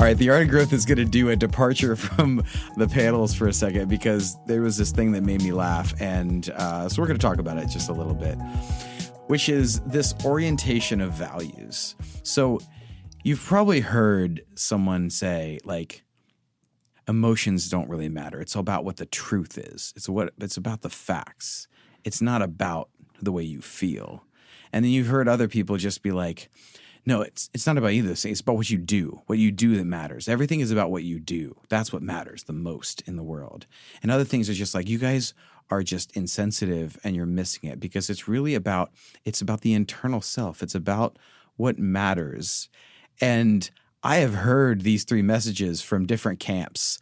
right, the art of growth is going to do a departure from the panels for a second because there was this thing that made me laugh, and so we're going to talk about it just a little bit, which is this orientation of values. So you've probably heard someone say, like, emotions don't really matter. It's about what the truth is. It's about the facts. It's not about the way you feel. And then you've heard other people just be like, no, it's not about either. It's about what you do that matters. Everything is about what you do. That's what matters the most in the world. And other things are just like, you guys are just insensitive and you're missing it because it's about the internal self. It's about what matters. And I have heard these three messages from different camps.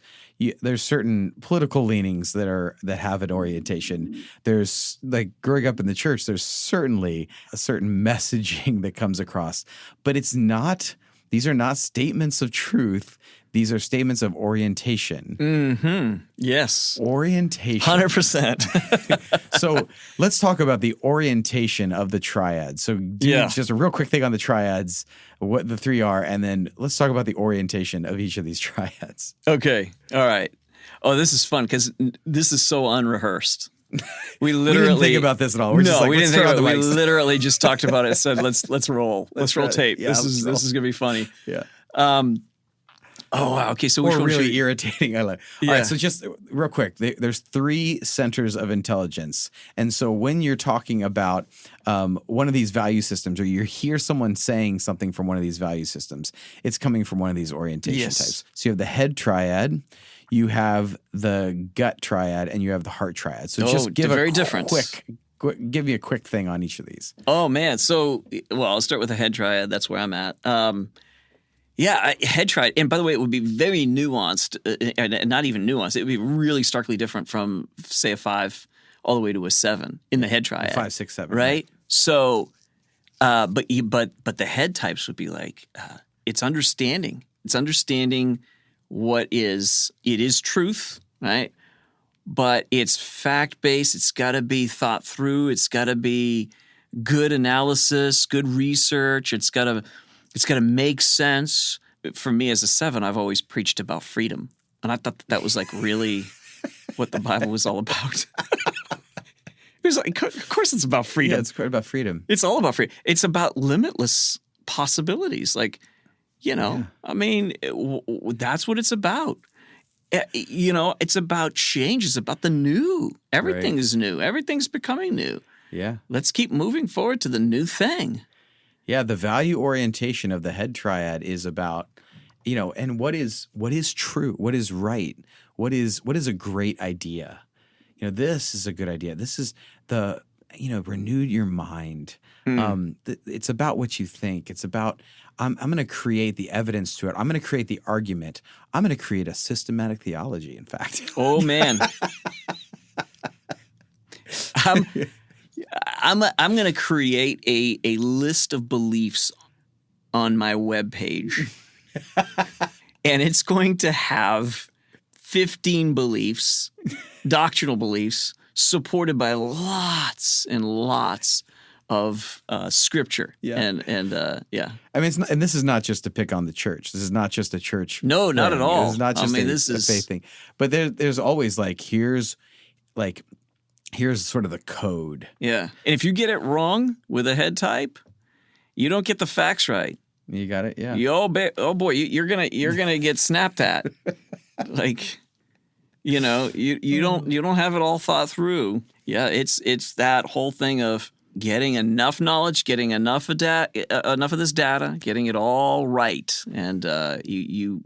There's certain political leanings that have an orientation. There's, like, growing up in the church, there's certainly a certain messaging that comes across, but these are not statements of truth. These are statements of orientation. Mm-hmm. Yes. Orientation. 100%. So let's talk about the orientation of the triads. So just a real quick thing on the triads, what the three are, and then let's talk about the orientation of each of these triads. Okay. All right. Oh, this is fun because this is so unrehearsed. We didn't think about this at all. We didn't think about it. We literally just talked about it and said, let's roll. Let's roll tape. Yeah, this is going to be funny. Yeah. Oh, wow. Okay, so which one really irritating. All Yeah. right, so just real quick, there's three centers of intelligence. And so when you're talking about one of these value systems, or you hear someone saying something from one of these value systems, it's coming from one of these orientation types. So you have the head triad, you have the gut triad, and you have the heart triad. So just give give me a quick thing on each of these. Oh, man. So, I'll start with the head triad. That's where I'm at. Head triad. And by the way, it would be very nuanced, and not even nuanced. It would be really starkly different from, say, a 5 all the way to a 7 in the head triad. 5, 6, 7. Right? So, but the head types would be like, it's understanding. It's understanding it is truth, right? But it's fact-based. It's got to be thought through. It's got to be good analysis, good research. It's got to make sense. For me as a 7, I've always preached about freedom. And I thought that was like really what the Bible was all about. It was like, of course it's about freedom. Yeah, it's quite about freedom. It's all about freedom. It's about limitless possibilities. Like, I mean, that's what it's about. It's about change. It's about the new. Everything is new. Everything's becoming new. Yeah. Let's keep moving forward to the new thing. Yeah, the value orientation of the head triad is about, and what is true, what is right, what is a great idea. This is a good idea. This is renewed your mind. It's about what you think. It's about, I'm going to create the evidence to it. I'm going to create the argument. I'm going to create a systematic theology, in fact. Oh, man. I'm going to create a list of beliefs on my webpage, and it's going to have 15 beliefs, doctrinal beliefs, supported by lots and lots of scripture. Yeah. And yeah. I mean, and this is not just to pick on the church. This is not just a church. No, thing. not at all. This is not just a faith thing. But there's always here's sort of the code. Yeah. And if you get it wrong with a head type, you don't get the facts right. You got it, yeah. Oh boy, you're gonna get snapped at. You don't have it all thought through. Yeah, it's that whole thing of getting enough knowledge, getting enough of this data, getting it all right, and that you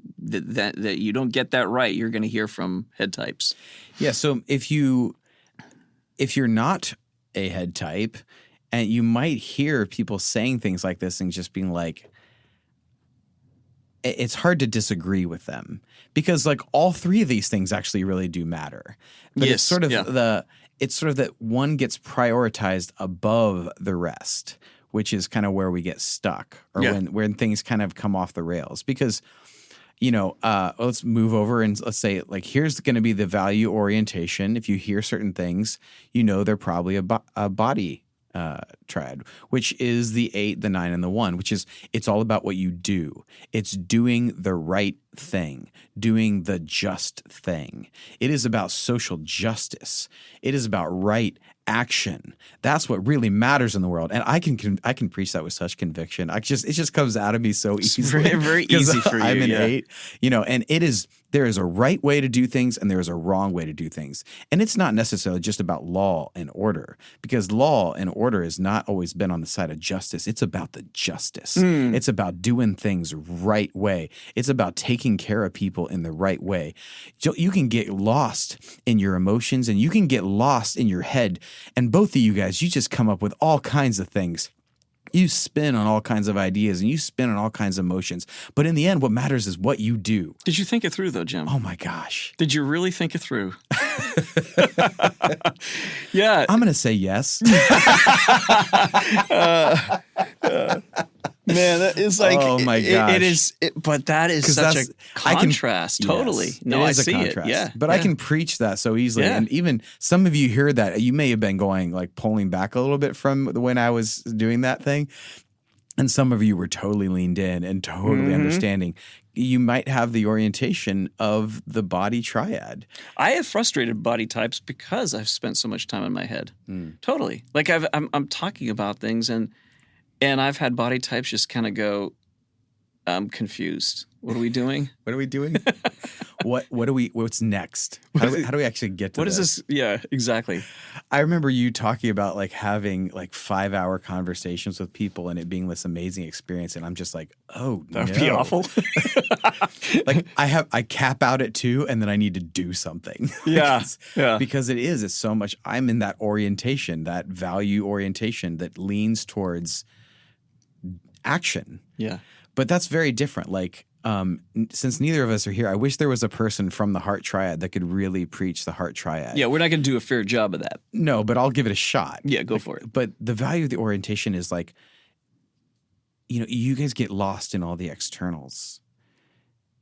don't get that right, you're going to hear from head types. Yeah. So if you're not a head type, and you might hear people saying things like this and just being like, it's hard to disagree with them because all three of these things actually really do matter. But it's sort of that one gets prioritized above the rest, which is kind of where we get stuck or when things kind of come off the rails because, let's move over and let's say here's going to be the value orientation. If you hear certain things, they're probably a body triad, which is the 8, the 9, and the 1, which is it's all about what you do. It's doing the right thing, doing the just thing. It is about social justice. It is about right action. That's what really matters in the world. And I can preach that with such conviction. It just comes out of me so easily. Very, very easy for you. I'm an 8, and there is a right way to do things and there is a wrong way to do things. And it's not necessarily just about law and order, because law and order has not always been on the side of justice. It's about the justice. It's about doing things right way. It's about taking care of people in the right way. You can get lost in your emotions and you can get lost in your head. And both of you guys, you just come up with all kinds of things. You spin on all kinds of ideas and you spin on all kinds of emotions. But in the end, what matters is what you do. Did you think it through, though, Jim? Oh, my gosh. Did you really think it through? Yeah. I'm going to say yes. Man, that is like, oh my gosh. It is, but that is such a contrast. Totally. Yes, no, it I is a see contrast. it. Yeah. But I can preach that so easily. Yeah. And even some of you hear that, you may have been going, like pulling back a little bit from when I was doing that thing. And some of you were totally leaned in and totally understanding. You might have the orientation of the body triad. I have frustrated body types because I've spent so much time in my head. Totally. Like I'm talking about things and I've had body types just kind of go, I'm confused. What are we doing? What are we doing? What's next? How do we actually get to What is this? Yeah, exactly. I remember you talking about like having like 5-hour conversations with people and it being this amazing experience. And I'm just like, oh, that would be awful. Like I cap out at 2 and then I need to do something. Yeah. Because it's so much. I'm in that orientation, that value orientation that leans towards action. Yeah. But that's very different. Like, since neither of us are here, I wish there was a person from the heart triad that could really preach the heart triad. Yeah, we're not going to do a fair job of that. No, but I'll give it a shot. Yeah, go for it. But the value of the orientation is like, you guys get lost in all the externals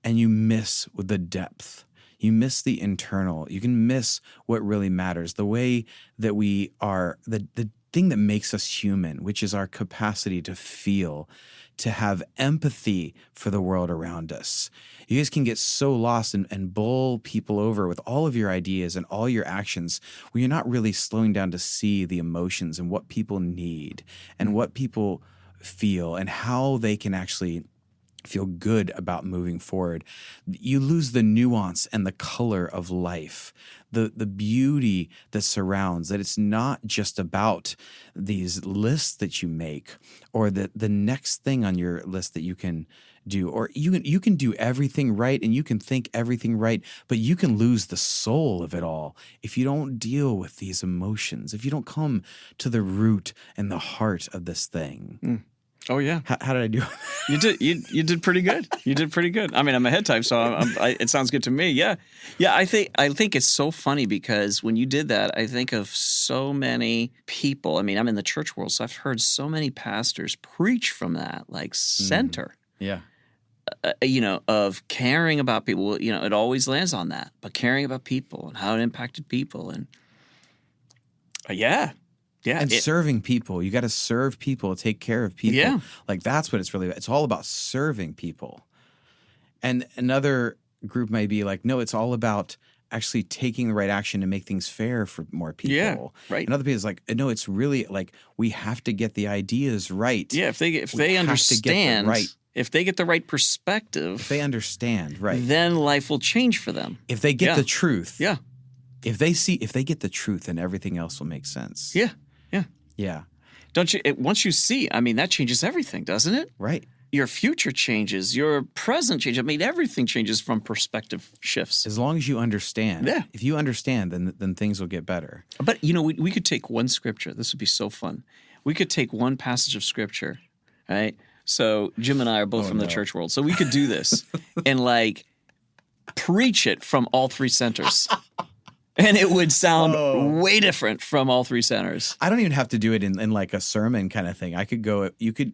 and you miss the depth. You miss the internal. You can miss what really matters. The way that we are, the thing that makes us human, which is our capacity to feel, to have empathy for the world around us. You guys can get so lost and bowl people over with all of your ideas and all your actions where you're not really slowing down to see the emotions and what people need and what people feel and how they can actually feel good about moving forward. You lose the nuance and the color of life, the beauty that surrounds, that it's not just about these lists that you make or the next thing on your list that you can do, or you can do everything right and you can think everything right, but you can lose the soul of it all if you don't deal with these emotions, if you don't come to the root and the heart of this thing. Oh yeah. How did I do? You did pretty good. You did pretty good. I mean, I'm a head type, so it sounds good to me. Yeah. I think it's so funny because when you did that, I think of so many people. I mean, I'm in the church world, so I've heard so many pastors preach from that, like center. Yeah. Of caring about people. It always lands on that, but caring about people and how it impacted people, and yeah. And serving people. You got to serve people, take care of people. Yeah. Like that's what it's really about. It's all about serving people. And another group may be like, no, it's all about actually taking the right action to make things fair for more people. Yeah, right. And other people is like, no, it's really like we have to get the ideas right. Yeah, if they understand, if they get the right perspective. If they understand, right. Then life will change for them. If they get the truth. Yeah. If they get the truth, then everything else will make sense. Yeah. Yeah. Don't you? Once you see, I mean, that changes everything, doesn't it? Right. Your future changes. Your present changes. I mean, everything changes from perspective shifts. As long as you understand. Yeah. If you understand, then things will get better. But, we could take one scripture. This would be so fun. We could take one passage of scripture, right? So Jim and I are both from the church world. So we could do this and, preach it from all 3 centers. And it would sound way different from all 3 centers. I don't even have to do it in like a sermon kind of thing. I could go.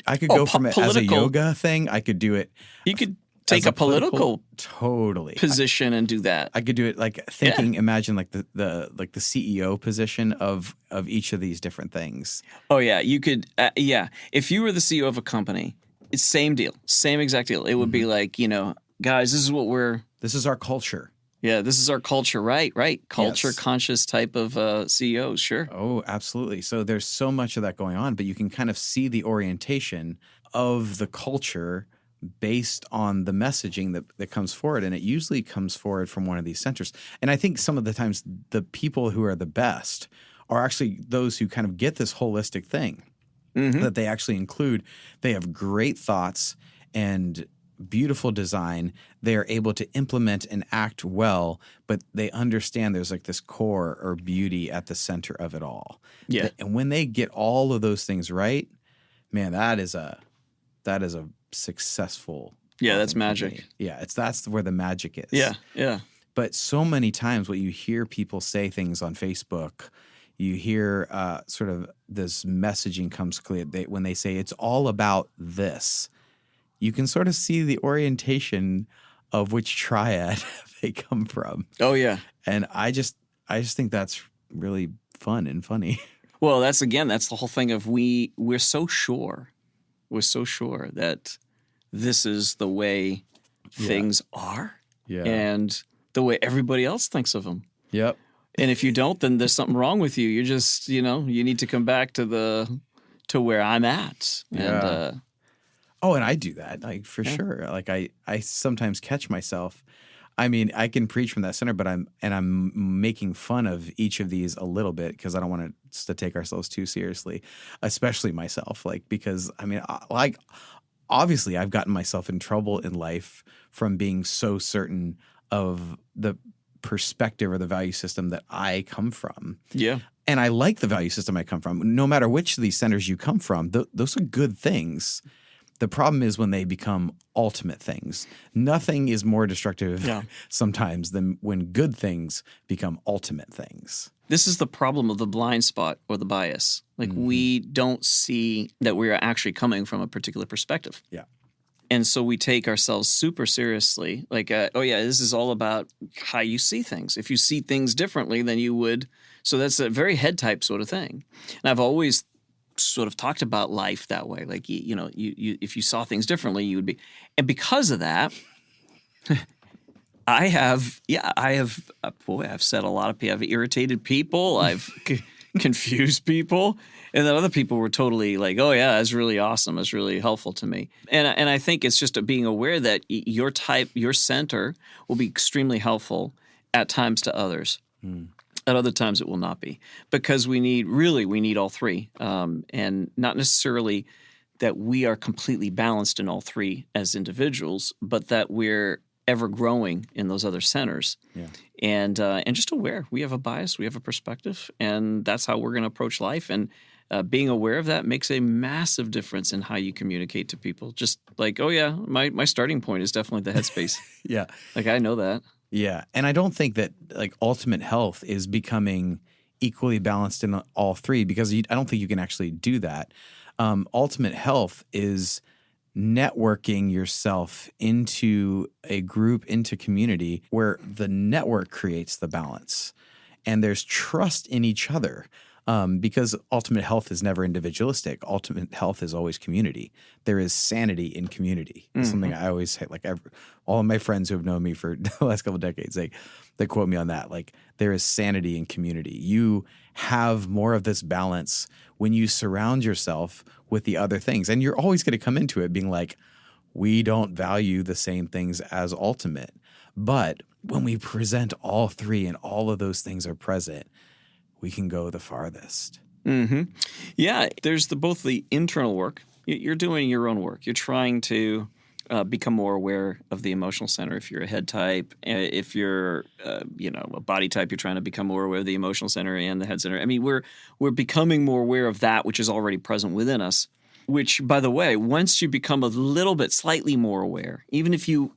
I could go from it as a yoga thing. I could do it. You could take a political totally position and do that. I could do it like thinking. Imagine like the CEO position of each of these different things. Oh yeah, you could. If you were the CEO of a company, it's same deal, same exact deal. It would be like, guys, This is our culture. Yeah, this is our culture, right? Culture Yes. conscious type of CEOs, sure. Oh, absolutely. So there's so much of that going on, but you can kind of see the orientation of the culture based on the messaging that comes forward. And it usually comes forward from one of these centers. And I think some of the times the people who are the best are actually those who kind of get this holistic thing that they actually include. They have great thoughts and beautiful design. They are able to implement and act well, but they understand there's like this core or beauty at the center of it all. Yeah. And when they get all of those things right, man, that is a successful. Yeah, that's company. magic. Yeah, that's where the magic is. Yeah. But so many times what you hear people say things on Facebook, you hear sort of this messaging comes clear when they say it's all about this. You can sort of see the orientation of which triad they come from. Oh yeah. And I just think that's really fun and funny. Well, that's the whole thing of we're so sure that this is the way things are, and the way everybody else thinks of them. Yep. And if you don't, then there's something wrong with you. You just, you need to come back to where I'm at. Yeah. And I do that, like for sure. Like I sometimes catch myself. I mean, I can preach from that center, but I'm making fun of each of these a little bit because I don't want us to take ourselves too seriously, especially myself. Like because I mean, like obviously, I've gotten myself in trouble in life from being so certain of the perspective or the value system that I come from. Yeah. And I like the value system I come from. No matter which of these centers you come from, those are good things. The problem is when they become ultimate things. Nothing is more destructive sometimes than when good things become ultimate things. This is the problem of the blind spot or the bias. Like we don't see that we are actually coming from a particular perspective. Yeah. And so we take ourselves super seriously. Like, this is all about how you see things. If you see things differently than you would. So that's a very head type sort of thing. And I've always sort of talked about life that way. Like, you if you saw things differently, you would be. And because of that, I've said a lot of people. I've irritated people. I've confused people. And then other people were totally like, oh, yeah, that's really awesome. That's really helpful to me. And I think it's just being aware that your center will be extremely helpful at times to others. At other times it will not be. Because we need all three. And not necessarily that we are completely balanced in all three as individuals, but that we're ever growing in those other centers. Yeah. And just aware. We have a bias, we have a perspective, and that's how we're going to approach life. And being aware of that makes a massive difference in how you communicate to people. Just like, oh yeah, my starting point is definitely the headspace. Yeah. Like I know that. Yeah. And I don't think that like ultimate health is becoming equally balanced in all three because I don't think you can actually do that. Ultimate health is networking yourself into a group, into community where the network creates the balance and there's trust in each other. Because ultimate health is never individualistic. Ultimate health is always community. There is sanity in community. It's something I always say. Like all of my friends who have known me for the last couple of decades, they quote me on that. Like there is sanity in community. You have more of this balance when you surround yourself with the other things, and you're always going to come into it being like, we don't value the same things as ultimate. But when we present all three and all of those things are present, we can go the farthest. Mm-hmm. Yeah, there's both the internal work. You're doing your own work. You're trying to become more aware of the emotional center. If you're a head type, if you're a body type, you're trying to become more aware of the emotional center and the head center. I mean, we're becoming more aware of that which is already present within us. Which, by the way, once you become a little bit slightly more aware, even if you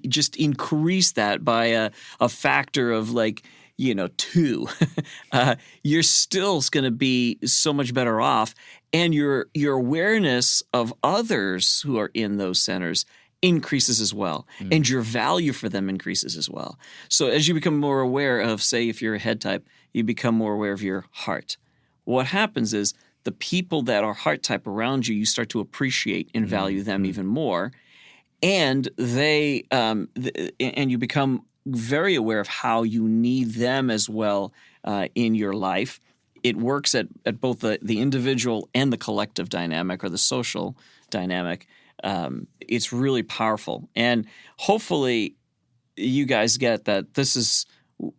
just increase that by a factor of like, 2, you're still going to be so much better off. And your awareness of others who are in those centers increases as well, and your value for them increases as well. So as you become more aware of, say, if you're a head type, you become more aware of your heart. What happens is the people that are heart type around you, you start to appreciate and value them even more, and and you become very aware of how you need them as well in your life. It works at both the individual and the collective dynamic or the social dynamic. It's really powerful. And hopefully you guys get that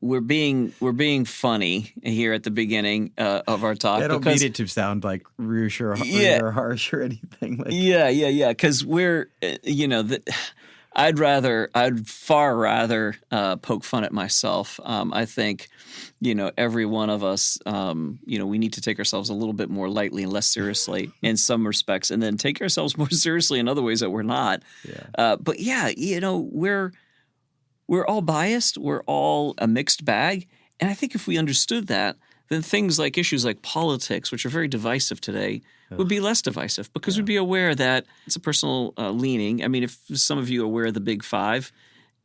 we're being funny here at the beginning of our talk. I don't mean it to sound like rude or harsh or anything. Yeah. Because we're, I'd far rather poke fun at myself. I think, every one of us, we need to take ourselves a little bit more lightly and less seriously in some respects, and then take ourselves more seriously in other ways that we're not. Yeah. But yeah, we're all biased. We're all a mixed bag. And I think if we understood that, then things like issues like politics, which are very divisive today, would be less divisive because we'd be aware that it's a personal leaning. I mean, if some of you are aware of the Big Five,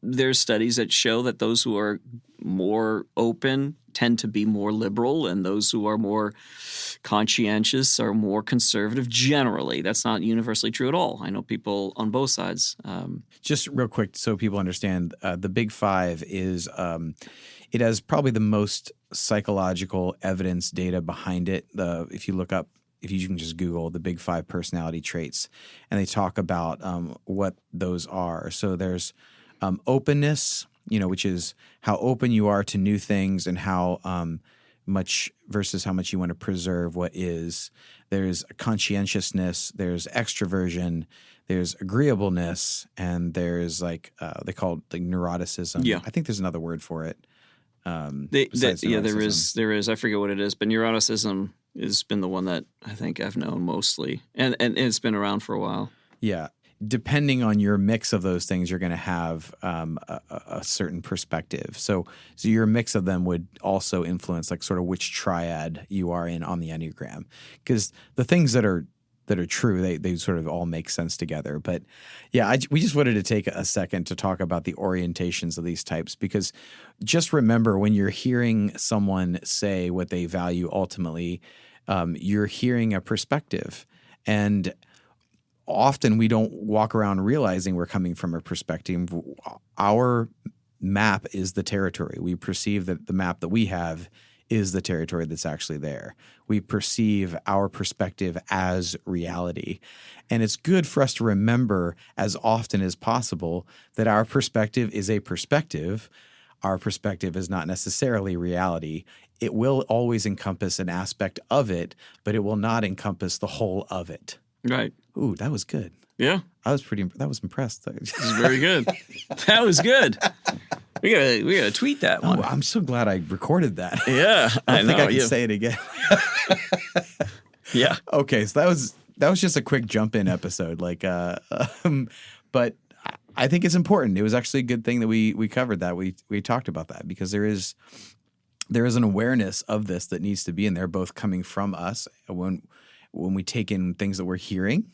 there's studies that show that those who are more open tend to be more liberal, and those who are more conscientious are more conservative generally. That's not universally true at all. I know people on both sides. Just real quick so people understand, the Big Five is it has probably the most psychological evidence data behind it. If you can just Google the Big Five personality traits, and they talk about what those are. So there's openness, which is how open you are to new things and how much versus how much you want to preserve what is. There's conscientiousness, there's extroversion, there's agreeableness, and there's they call it like neuroticism. Yeah. I think there's another word for it. There is. I forget what it is, but neuroticism has been the one that I think I've known mostly, and it's been around for a while. Yeah. Depending on your mix of those things, you're going to have a certain perspective. So your mix of them would also influence like sort of which triad you are in on the Enneagram, because the things that are true, they sort of all make sense together. But yeah, we just wanted to take a second to talk about the orientations of these types, because just remember when you're hearing someone say what they value ultimately, you're hearing a perspective. And often we don't walk around realizing we're coming from a perspective. Our map is the territory. We perceive that the map that we have is the territory that's actually there. We perceive our perspective as reality. And it's good for us to remember as often as possible that our perspective is a perspective. Our perspective is not necessarily reality. It will always encompass an aspect of it, but it will not encompass the whole of it. Right. Ooh, that was good. Yeah. I was impressed. That was very good. That was good. We gotta tweet that one. Oh, I'm so glad I recorded that. Yeah. I think I can say it again. Yeah. Okay, so that was just a quick jump in episode. But I think it's important. It was actually a good thing that we covered that. We talked about that because there is an awareness of this that needs to be in there, both coming from us when we take in things that we're hearing,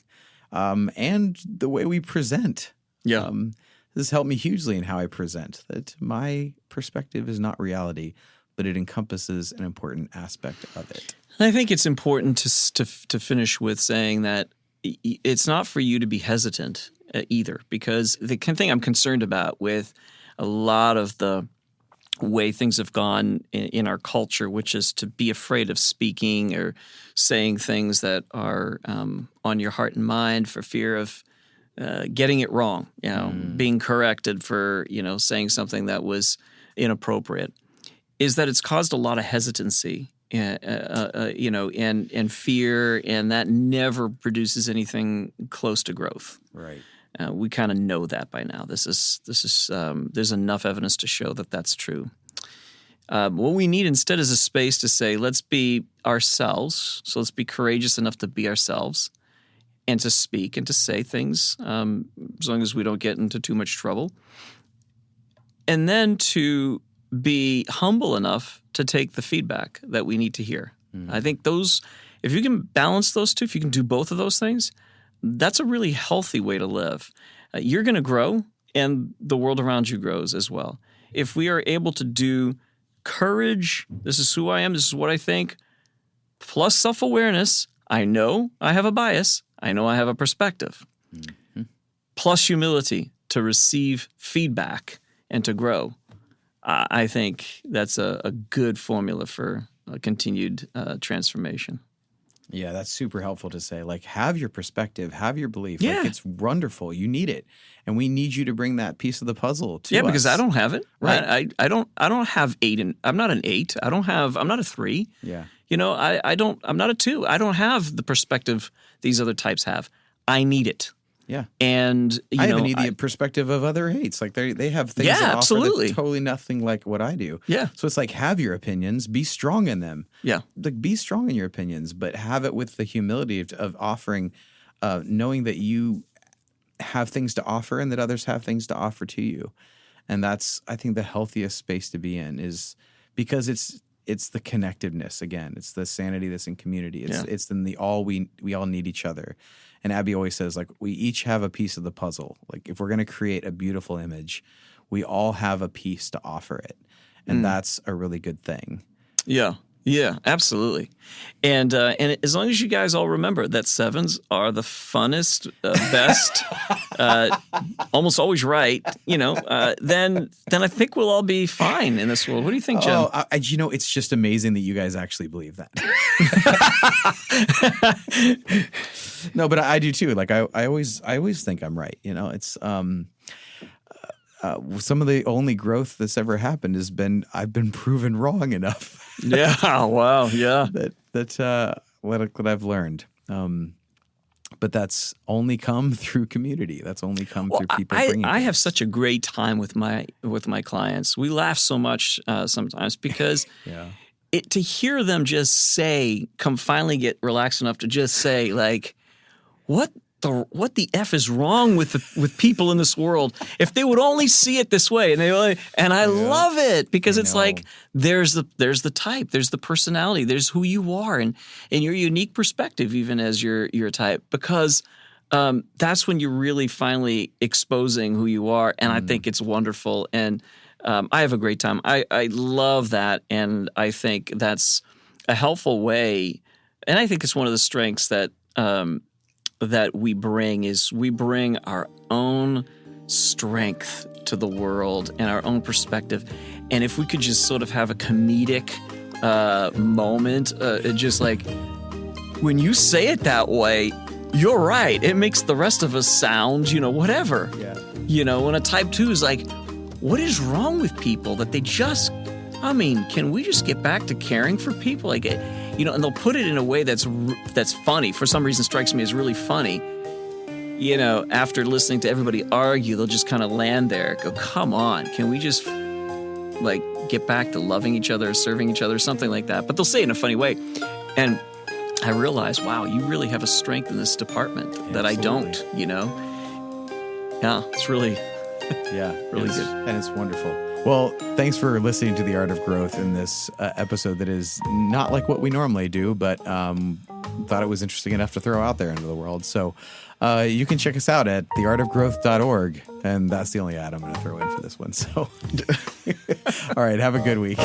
and the way we present. Yeah. This has helped me hugely in how I present, that my perspective is not reality, but it encompasses an important aspect of it. I think it's important to finish with saying that it's not for you to be hesitant either, because the thing I'm concerned about with a lot of the way things have gone in our culture, which is to be afraid of speaking or saying things that are on your heart and mind for fear of getting it wrong, being corrected for, saying something that was inappropriate, is that it's caused a lot of hesitancy, and fear, and that never produces anything close to growth. Right. We kind of know that by now. This is there's enough evidence to show that that's true. What we need instead is a space to say, let's be ourselves. So let's be courageous enough to be ourselves and to speak and to say things, as long as we don't get into too much trouble. And then to be humble enough to take the feedback that we need to hear. I think if you can balance those two, if you can do both of those things, that's a really healthy way to live. you're going to grow, and the world around you grows as well. If we are able to do courage, this is who I am, this is what I think, plus self-awareness, I know I have a bias, I know I have a perspective, plus humility to receive feedback and to grow. I think that's a good formula for a continued transformation. Yeah, that's super helpful to say. Like, have your perspective, have your belief. Yeah. Like, it's wonderful. You need it, and we need you to bring that piece of the puzzle to us. Yeah, because I don't have it. Right. I don't have 8, and I'm not an 8. I'm not a 3. Yeah. I'm not a 2. I don't have the perspective these other types have. I need it. Yeah. And I have an idiot perspective of other hates. Like they have things Yeah, that offer absolutely. that totally nothing like what I do. Yeah. So it's like, have your opinions, be strong in them. Yeah. Like, be strong in your opinions, but have it with the humility of offering, knowing that you have things to offer and that others have things to offer to you. And that's, I think, the healthiest space to be in, is because it's the connectiveness again. It's the sanity that's in community. It's in the we all need each other. And Abby always says, like, we each have a piece of the puzzle. Like, if we're going to create a beautiful image, we all have a piece to offer it. And that's a really good thing. Yeah. Yeah, absolutely. And as long as you guys all remember that 7s are the funnest, best, almost always right, then I think we'll all be fine in this world. What do you think, Jim? Oh, it's just amazing that you guys actually believe that. No, but I do too. Like, I always think I'm right. It's some of the only growth that's ever happened has been I've been proven wrong enough. Yeah. Wow. Yeah. That what I've learned. But that's only come through community. That's only come through people bringing. I have such a great time with my clients. We laugh so much sometimes because Yeah. To hear them just finally get relaxed enough to just say, like, what the F is wrong with people in this world? If they would only see it this way, and I love it because it's like there's the type, there's the personality, there's who you are, and your unique perspective, even as your type, because that's when you're really finally exposing who you are, and I think it's wonderful, and I have a great time. I love that, and I think that's a helpful way, and I think it's one of the strengths that we bring our own strength to the world and our own perspective. And if we could just sort of have a comedic moment, just like, when you say it that way, you're right. It makes the rest of us sound, whatever. Yeah. When a type 2 is like, what is wrong with people that they just, can we just get back to caring for people? Like, and they'll put it in a way that's funny. For some reason, strikes me as really funny. After listening to everybody argue, they'll just kind of land there. Go, come on, can we just get back to loving each other, serving each other, something like that? But they'll say it in a funny way, and I realize, wow, you really have a strength in this department that I don't. Yeah, it's really, really good, and it's wonderful. Well, thanks for listening to The Art of Growth in this episode that is not like what we normally do, but thought it was interesting enough to throw out there into the world. So you can check us out at theartofgrowth.org, and that's the only ad I'm going to throw in for this one. So, all right, have a good week.